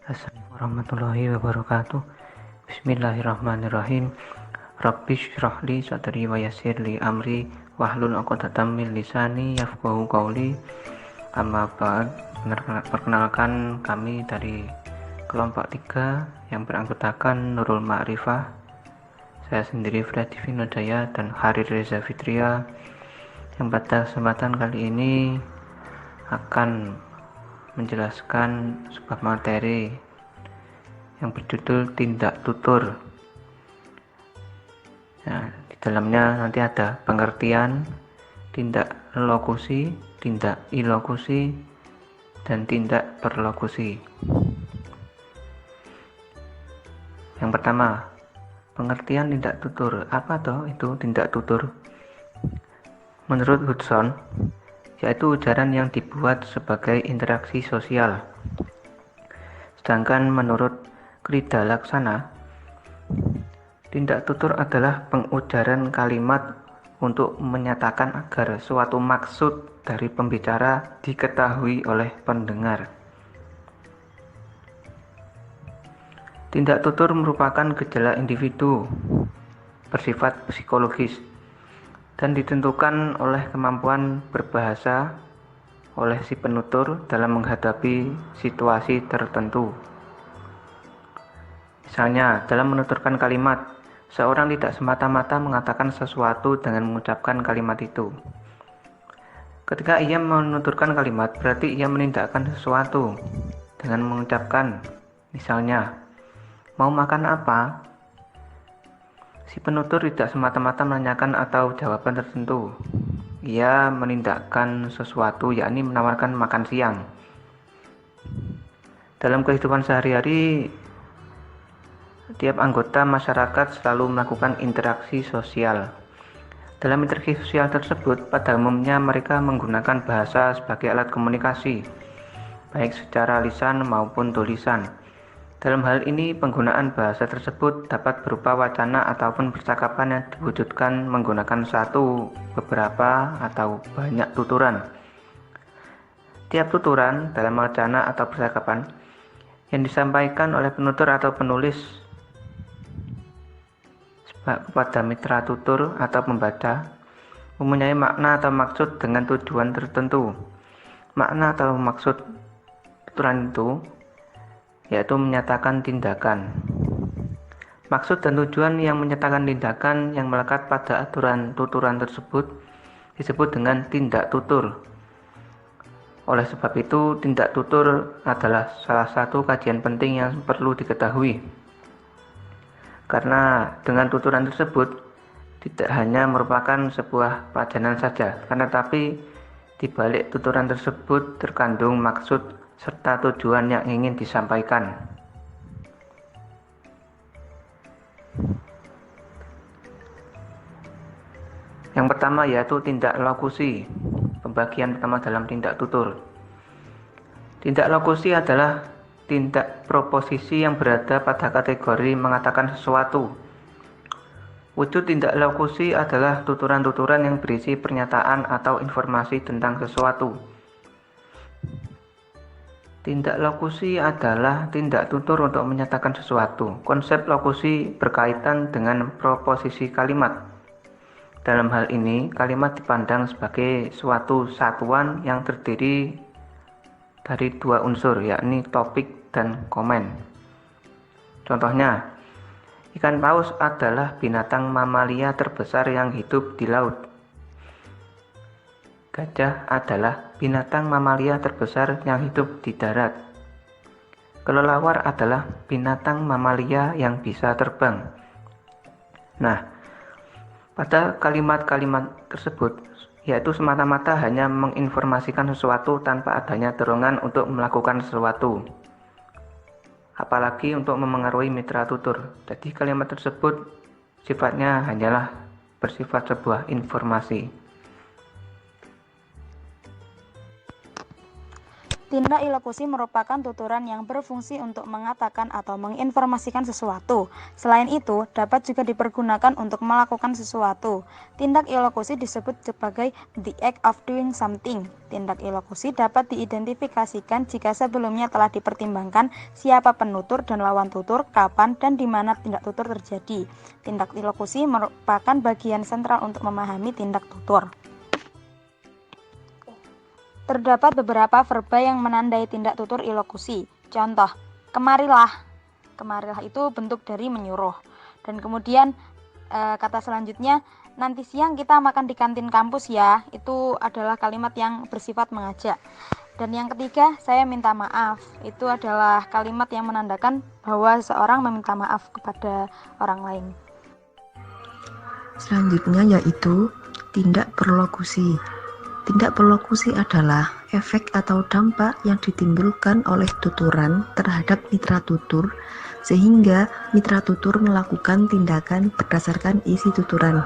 Assalamualaikum warahmatullahi wabarakatuh. Bismillahirrahmanirrahim. Rabbi shrah li sadri wa yassir li amri wahlul 'uqdatam min lisani yafqahu qawli. Amma ba'd. Perkenalkan, kami dari kelompok 3 yang beranggotakan Nurul Ma'rifah. Saya sendiri Freddy Vinodaya dan Harir Reza Fitria, yang pada kesempatan kali ini akan menjelaskan sebuah materi yang berjudul tindak tutur. Nah, di dalamnya nanti ada pengertian, tindak lokusi, tindak ilokusi, dan tindak perlokusi. Yang pertama, pengertian tindak tutur. Apa toh itu tindak tutur? Menurut Hudson, yaitu ujaran yang dibuat sebagai interaksi sosial. Sedangkan menurut Krida Laksana, tindak tutur adalah pengujaran kalimat untuk menyatakan agar suatu maksud dari pembicara diketahui oleh pendengar. Tindak tutur merupakan gejala individu, bersifat psikologis, dan ditentukan oleh kemampuan berbahasa oleh si penutur dalam menghadapi situasi tertentu. Misalnya, dalam menuturkan kalimat, seorang tidak semata-mata mengatakan sesuatu dengan mengucapkan kalimat itu. Ketika ia menuturkan kalimat, berarti ia menindakkan sesuatu dengan mengucapkan, misalnya, mau makan apa? Si penutur tidak semata-mata menanyakan atau jawaban tertentu. Ia menindakkan sesuatu, yakni menawarkan makan siang. Dalam kehidupan sehari-hari, tiap anggota masyarakat selalu melakukan interaksi sosial. Dalam interaksi sosial tersebut, pada umumnya mereka menggunakan bahasa sebagai alat komunikasi, baik secara lisan maupun tulisan. Dalam hal ini, penggunaan bahasa tersebut dapat berupa wacana ataupun percakapan yang diwujudkan menggunakan satu, beberapa, atau banyak tuturan. Tiap tuturan dalam wacana atau percakapan yang disampaikan oleh penutur atau penulis kepada mitra tutur atau pembaca mempunyai makna atau maksud dengan tujuan tertentu. Makna atau maksud tuturan itu yaitu menyatakan tindakan. Maksud dan tujuan yang menyatakan tindakan yang melekat pada aturan tuturan tersebut disebut dengan tindak tutur. Oleh sebab itu, tindak tutur adalah salah satu kajian penting yang perlu diketahui. Karena dengan tuturan tersebut tidak hanya merupakan sebuah padanan saja, tetapi di balik tuturan tersebut terkandung maksud serta tujuan yang ingin disampaikan. Yang pertama yaitu tindak lokusi. Pembagian pertama dalam tindak tutur. Tindak lokusi adalah tindak proposisi yang berada pada kategori mengatakan sesuatu. Wujud tindak lokusi adalah tuturan-tuturan yang berisi pernyataan atau informasi tentang sesuatu. Tindak lokusi adalah tindak tutur untuk menyatakan sesuatu. Konsep lokusi berkaitan dengan proposisi kalimat. Dalam hal ini, kalimat dipandang sebagai suatu satuan yang terdiri dari dua unsur, yakni topik dan komen. Contohnya, ikan paus adalah binatang mamalia terbesar yang hidup di laut. Gajah adalah binatang mamalia terbesar yang hidup di darat. Kelelawar adalah binatang mamalia yang bisa terbang. Nah, pada kalimat-kalimat tersebut, yaitu semata-mata hanya menginformasikan sesuatu tanpa adanya dorongan untuk melakukan sesuatu, apalagi untuk memengaruhi mitra tutur. Jadi kalimat tersebut sifatnya hanyalah bersifat sebuah informasi. Tindak ilokusi merupakan tuturan yang berfungsi untuk mengatakan atau menginformasikan sesuatu. Selain itu, dapat juga dipergunakan untuk melakukan sesuatu. Tindak ilokusi disebut sebagai the act of doing something. Tindak ilokusi dapat diidentifikasikan jika sebelumnya telah dipertimbangkan siapa penutur dan lawan tutur, kapan dan di mana tindak tutur terjadi. Tindak ilokusi merupakan bagian sentral untuk memahami tindak tutur. Terdapat beberapa verba yang menandai tindak tutur ilokusi. Contoh, kemarilah. Kemarilah itu bentuk dari menyuruh. Dan kemudian kata selanjutnya, nanti siang kita makan di kantin kampus ya. Itu adalah kalimat yang bersifat mengajak. Dan yang ketiga, saya minta maaf. Itu adalah kalimat yang menandakan bahwa seseorang meminta maaf kepada orang lain. Selanjutnya yaitu tindak perlokusi. Tindak perlokusi adalah efek atau dampak yang ditimbulkan oleh tuturan terhadap mitra tutur sehingga mitra tutur melakukan tindakan berdasarkan isi tuturan.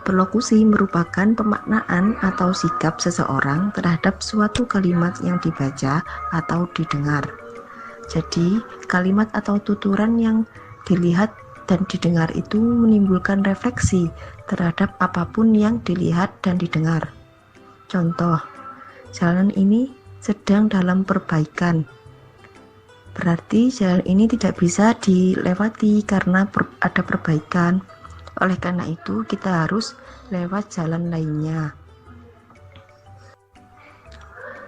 Perlokusi merupakan pemaknaan atau sikap seseorang terhadap suatu kalimat yang dibaca atau didengar. Jadi, kalimat atau tuturan yang dilihat dan didengar itu menimbulkan refleksi terhadap apapun yang dilihat dan didengar. Contoh, jalan ini sedang dalam perbaikan. Berarti jalan ini tidak bisa dilewati karena ada perbaikan. Oleh karena itu, kita harus lewat jalan lainnya.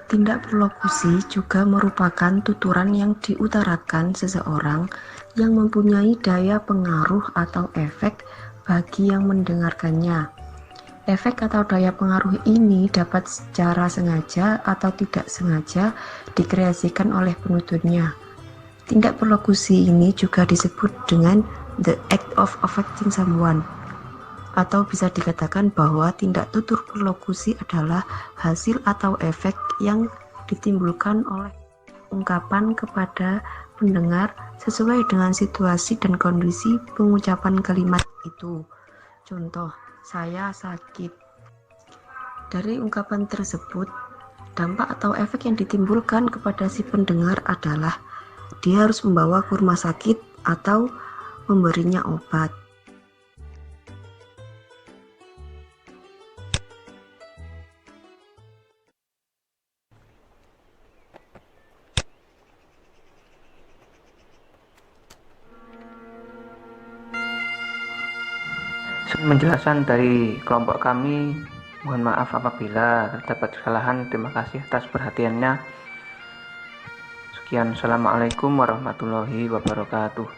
Tindak perlokusi juga merupakan tuturan yang diutarakan seseorang yang mempunyai daya pengaruh atau efek bagi yang mendengarkannya. Efek atau daya pengaruh ini dapat secara sengaja atau tidak sengaja dikreasikan oleh penuturnya. Tindak perlokusi ini juga disebut dengan the act of affecting someone, atau bisa dikatakan bahwa tindak tutur perlokusi adalah hasil atau efek yang ditimbulkan oleh ungkapan kepada pendengar sesuai dengan situasi dan kondisi pengucapan kalimat itu. Contoh, saya sakit. Dari ungkapan tersebut, dampak atau efek yang ditimbulkan kepada si pendengar adalah dia harus membawa ke rumah sakit atau memberinya obat. Penjelasan dari kelompok kami. Mohon maaf apabila terdapat kesalahan. Terima kasih atas perhatiannya. Sekian, assalamualaikum warahmatullahi wabarakatuh.